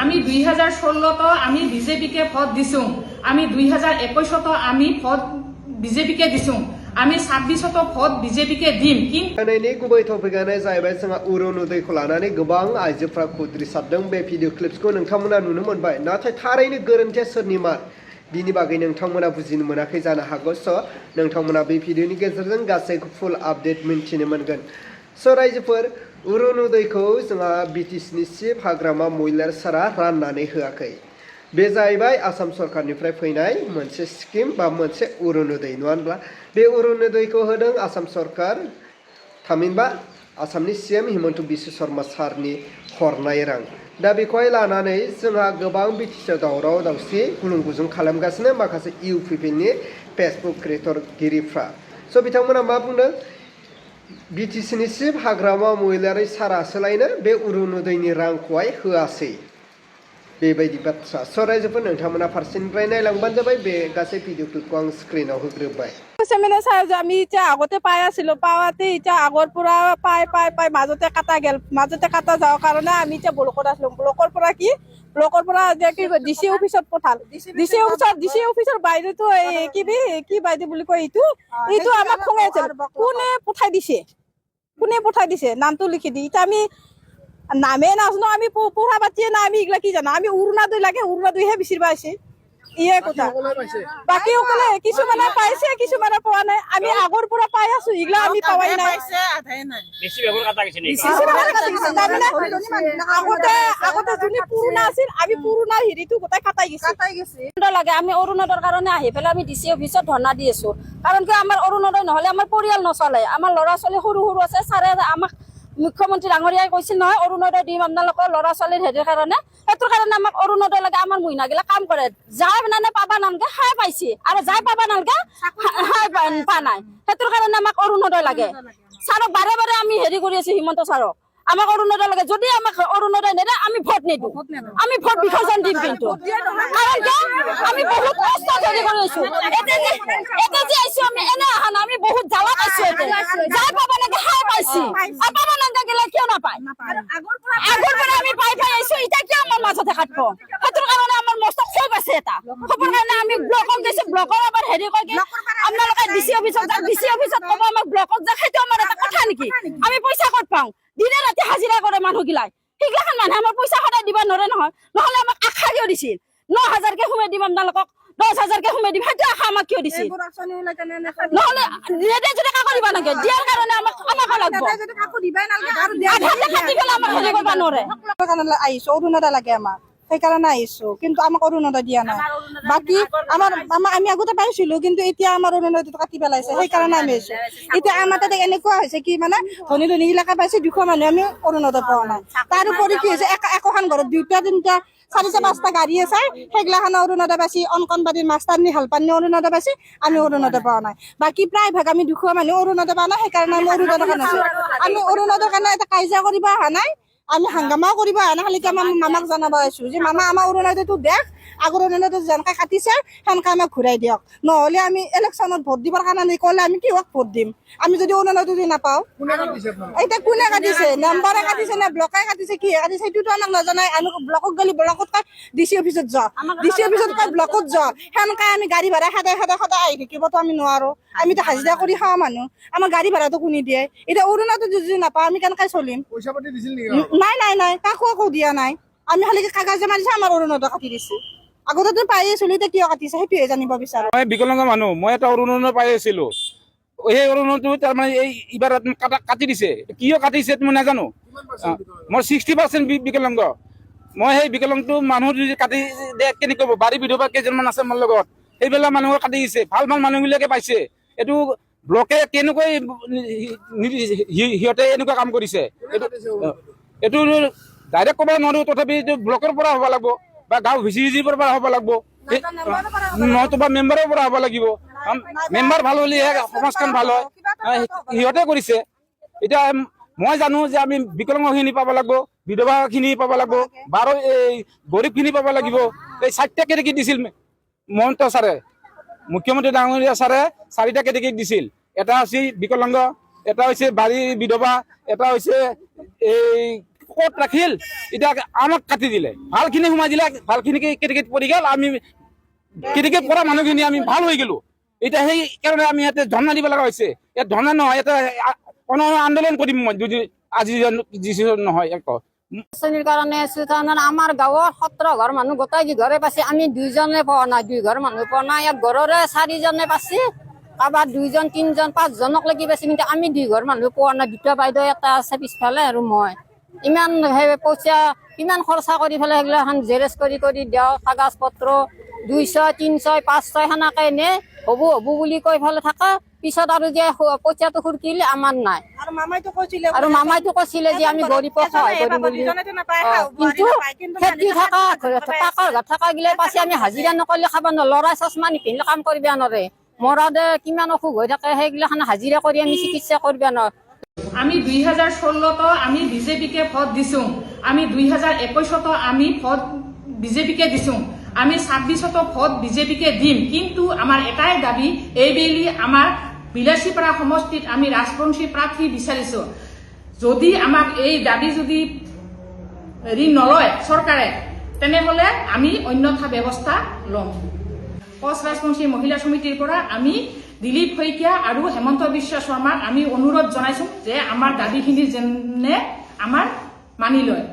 আমি 2016 আমি বিজেপিকে ভোট দিছো আমি 2021 আমি ভোট বিজেপিকে দিছো আমি 26 ভোট বিজেপিকে দিম दिनैनि गुबै टपिकआनो जाहैबाय जोंहा अरुणोदयखौ लानानै गोबां आइजोफ्रा खुद्रिसारदों बे भिडिअ क्लिप्सखौ नोंथांमोना नुनो मोनबाय नाथाय थारैनो गोरोन्थिया सोरनिमार बिनि बागै नोंथांमोना बुजिनो मोनाखै जानो हागौ स' नोंथांमोना बे भिडिअनि गेजेरजों गासैखौ फुल आपडेट मिन्थिनो मोनगोन स' रायजोफोर अरुणोदयखौ जोंहा बिटिसिनि चिफ हाग्रामा महिलार सारा राननानै होआखै बे जाहैबाय आसाम सरकारनिफ्राय फैनाय मोनसे स्किम बा मोनसे अरुणोदय नङा होनब्ला बे अरुणोदयखौ होदों आसाम सरकार थामहिनबा आसामनि सीएम हिमन्त बिश्व शर्मा सारनि हरनाय रां दा बेखौहाय लानानै जोंहा गोबां बिटिसिआव दावराव दावसि गुलुं गुजुं खालामगासिनो माखासे इउपिपिनि फेसबुक क्रिएटरगिरिफ्रा स' बिथांमोना मा बुंदों बिटिसिनि चिफ हाग्रामा महिलारि सारासोलायनो बे अरुणोदयनि रांखौहाय होआसै बेबायदि बाथ्रा स' रायजोफोर नोंथांमोना फारसेनिफ्राय नायलांबानो जाबाय बे गासै भिडिअ क्लिपखौ आं स्क्रिनाव होग्रोबाय মানে চাই আমি এতিয়া আগতে পাই আছিলো পাওয়াতে এতিয়া আগৰ পৰা পাই মাজতে কাটা যাওয়াৰ কাৰণে আমি এতিয়া ব্লকত আছিলো ব্লকৰ পৰা কি ডিসি অফিসত পঠাল ডিসি অফিসৰ বাইদেউটো কি বাইদেউ বুলি কয় এইটো আমাক খঙাই আছিল কোনে পঠাই দিছে নামটো লিখি দি এতিয়া আমি নামে নাজানো আমি পঢ়া পাতিয়ে না আমি এগুলা কি জানো আমি অৰুণোদয় লাগে অৰুণোদয়হে বিচাৰিবা আছে ইয়ে কথা বাকি সকলে কিছুমানে পাইছে কিছুমানে পোৱা নাই আমি আগৰ পৰা পাই আছো ইগলা আমি পাৱাই নাই বেছি বেগুন কাটা গেছে নেকি আগতে যোনি পুৰণা আছিল আমি পুৰণা হেৰিটো গোটাই কাটাই গেছে লাগে আমি অৰুণোদয়ৰ কাৰণে আহি পেলাই আমি ডিসি অফিসত ধৰ্ণা দি আছো কাৰণ কি আমাৰ অৰুণোদয় নহলে আমাৰ পৰিয়াল নচলে আমাৰ ল'ৰা ছোৱালী সৰু সৰু আছে ছাৰে আমাক মুখ্যমন্ত্ৰী ডাঙৰীয়াই কৈছিল নহয় অৰুণোদয় দিম আপোনালোকৰ ল'ৰা ছোৱালীৰ হেৰিৰ কাৰণে সেইটোৰ কাৰণে আমাক অৰুণোদয় লাগে আমাৰ মহিলাগিলা কাম কৰে যাই মানে পাবা নালগে হাই পাইছে আৰু যাই পাবা নালগে হাই পা নাই সেইটোৰ কাৰণে আমাক অৰুণোদয় লাগে ছাৰক বাৰে বাৰে আমি হেৰি কৰি আছো হিমন্ত ছাৰক আমাক অৰুণোদয় লাগে যদি আমাক অৰুণোদয় নেদে আমি ভোট নিদিওঁ আমি ভোট বিসৰ্জন দিম কিন্তু কাৰণ আমি বহুত কষ্ট হেৰি কৰি আছো এতিয়া যে আইছো আমি এনে আহা না আমি বহুত জ্বালা পাইছো যাই পাবা নালগে হাই পাইছি আৰু পাবা নালগে গেলে কিয় নাপায় আগৰ পৰা আমি পাই আইছো এতিয়া কিয় আমাৰ মাজতে কাটব সেইটোৰ কাৰণে আমাৰ মস্ত খোজ আছে এটা খবৰ কাৰণে আমি ব্লকত গৈছো ব্লকৰ আবাৰ হেৰি কয় কি আপোনালোকে ডিসি অফিসত ক'ব আমাক ব্লকত যা সেইটো আমাৰ এটা কথা নেকি আমি পইচা ক'ত পাওঁ দিনে ৰাতি হাজিৰা কৰে মানুহগিলাই সেইগিলাখান মানুহে আমাৰ পইচা সদায় দিব নোৱাৰে নহয় নহলে আমাক আশা কিয় দিছিল 9,000 কে সোমাই দিম আপোনালোকক 10,000 কে সোমাই দিম সেইটো আশা আমাক কিয় দিছিল নহলে ৰেডে যদি কাকো দিব নাগে দিয়াৰ কাৰণে আমাক লাগব আধাতে কাটি গেলে আমাক হেৰি কৰিব নোৱাৰে কাৰণে আহিছো অৰুণোদয় লাগে আমাক সেইকাৰণে আহিছো কিন্তু আমাক অৰুণোদয় দিয়া নাই বাকি আমি আগতে পাইছিলো কিন্তু এতিয়া আমাৰ অৰুণোদয়টো কাটি পেলাইছে সেইকাৰণে আমি আহিছো এতিয়া আমাৰ তাতে এনেকুৱা হৈছে কি মানে ধনী ধনী এলেকা পাইছে 200 মানুহ আমি অৰুণোদয় পোৱা নাই তাৰ উপৰি কি হৈছে এখন ঘৰত 2টা 3টা 4টা 5টা গাড়ী আছে সেইগিলাখান অৰুণোদয় পাইছে অংকনবাদীৰ মাষ্টাৰনী হেল্পাৰনী অৰুণোদয় পাইছে আমি অৰুণোদয় পোৱা নাই বাকি প্ৰায় ভাগ আমি 200 মানুহ অৰুণোদয় পোৱা নাই সেইকাৰণে আমি অৰুণোদয় কাৰণে আমি অৰুণোদয়ৰ কাৰণে এটা কাজিয়া কৰিব অহা নাই আমি হাংগামাও কৰিব অহা নাই খালি আমাৰ মামাক জনাব আছো যে মামা আমাৰ অৰুণোদয়টো দেখ আগৰ অৰুণোদয় যেনেকৈ কাটিছে সেনেকৈ আমাক ঘূৰাই দিয়ক নহ'লে আমি ইলেকশ্যনত ভোট দিবৰ কাৰণে ক'লে আমি কিহক ভোট দিম আমি যদি অৰুণোদয়টো যদি নাপাওঁ এতিয়া কোনে কাটিছে নাম্বাৰে কাটিছে নে ব্লকে কাটিছে কি কাটিছে সেইটোতো আমাক নজনাই আমি ব্লকক গ'লে ব্লকত কয় ডিচি অফিচত যোৱা ডিচি অফিচত কয় ব্লকত যোৱা সেনেকৈ আমি গাড়ী ভাড়া সদায় আহি থাকিবতো আমি নোৱাৰোঁ আমিতো হাজিৰা কৰি খাওঁ মানুহ আমাৰ গাড়ী ভাড়াটো কোনে দিয়ে এতিয়া অৰুণোদয় যদি নাপাওঁ আমি কেনেকৈ চলিম নাই কাকো একো দিয়া নাই আমি খালি কাগজ জমা দিছে আমাৰ অৰুণোদয় কাটি দিছে আগতেতো পাই আছিলো এতিয়া কিয় কাটিছে সেইটোৱে জানিব বিচাৰো মই বিকলাংগ মানুহ মই এটা অৰুণোদয় পাই আছিলো সেই অৰুণোদয়টো তাৰমানে এইবাৰ কাটি দিছে কিয় কাটিছে মই নাজানো মোৰ 60% বিকলাংগ মই সেই বিকলাংগটো মানুহ যদি কাটি দিয়ে কেনেকৈ ক'ব বাৰী বিধৱা কেইজনমান আছে মোৰ লগত সেইবিলাক মানুহক কাটি দিছে ভাল মানুহবিলাকে পাইছে এইটো ব্লকে কেনেকৈ সিহঁতে এনেকুৱা কাম কৰিছে এইটো ডাইৰেক্ট ক'ব নোৱাৰো তথাপি এইটো ব্লকৰ পৰা হ'ব লাগিব বা গাঁও ভিচিৰ পৰা হ'ব লাগিব নতুবা মেম্বাৰৰ পৰা হ'ব লাগিব মেম্বাৰ ভাল হ'লেহে সমাজখন ভাল হয় সিহঁতে কৰিছে এতিয়া মই জানো যে আমি বিকলাংগখিনি পাব লাগিব বিধৱাখিনি পাব লাগিব বাৰু এই গৰীবখিনি পাব লাগিব এই 4টা কেটেগৰী দিছিল মহন্ত ছাৰে মুখ্যমন্ত্ৰী ডাঙৰীয়া ছাৰে 4টা কেটেগৰী দিছিল এটা হৈছে বিকলাংগ এটা হৈছে বাৰী বিধৱা এটা হৈছে এই ক'ত ৰাখিল এতিয়া আমাক কাটি দিলে ভালখিনি সোমাই দিলে ভালখিনি কেটিকেট পৰি গ'ল আমি কেটিকেট পৰা মানুহখিনি আমি ভাল হৈ গ'লো এতিয়া সেইকাৰণে আমি ইয়াতে ধৰ্ণা দিব লগা হৈছে ইয়াত ধৰ্ণা নহয় ইয়াতে আন্দোলন কৰিম মই যদি আজি ডিচিশ্যন নহয় একো শ্ৰেণীৰ কাৰণে আছো তাৰমানে আমাৰ গাঁৱৰ 17 ঘৰ মানুহ গোটেই ঘৰে পাইছে আমি 2জনে পোৱা নাই 2 ঘৰ মানুহ পোৱা নাই ইয়াত ঘৰৰে 4জনে পাইছে কাৰোবাৰ 2জন 3জন 5জনক লাগি পাইছে কিন্তু আমি 2 ঘৰ মানুহ পোৱা নাই দুটা বাইদেউ এটা আছে পিছফালে আৰু মই ইমান পইচা কিমান খৰচা কৰি পেলাই সেইগিলাখন জেৰেজ কৰি দিওঁ কাগজ পত্ৰ 200 300 500 সেনেকে নে হ'ব বুলি কৈ পেলাই থাকা পিছত আৰু যে পইচাটো খুৰকিলে আমাৰ নাই আৰু মামাইটো কৈছিলে যে আমি গৰীবক সহায় কৰিম বুলি কিন্তু খেতি থকা গিলে পাছে আমি হাজিৰা নকৰিলে খাব নোৱাৰো ল'ৰা চচমা নিপিন্ধিলে কাম কৰিব নোৱাৰে মৰাদে কিমান অসুখ হৈ থাকে সেইগিলাখান হাজিৰা কৰি আমি চিকিৎসা কৰিব নোৱাৰো আমি 2016 আমি বিজেপিকে ভোট দিছো আমি 2021 আমি ভোট বিজেপিকে দিছো আমি 26 ভোট বিজেপিকে দিম কিন্তু আমার এটাই দাবি এইবেলি আমার বিলাসীপাড়া সমষ্টিত আমি রাজবংশী প্রার্থী বিচাৰিছো যদি আমাক এই দাবি যদি নলয় সৰকাৰে তেনেহলে আমি অন্যথা ব্যবস্থা লম কোচ ৰাজবংশী মহিলা সমিতিৰ পৰা আমি দিলীপ শইকীয়া আৰু হেমন্ত বিশ্ব শৰ্মাক আমি অনুৰোধ জনাইছো যে আমাৰ দাবিখিনি যেনে আমাৰ মানি লয়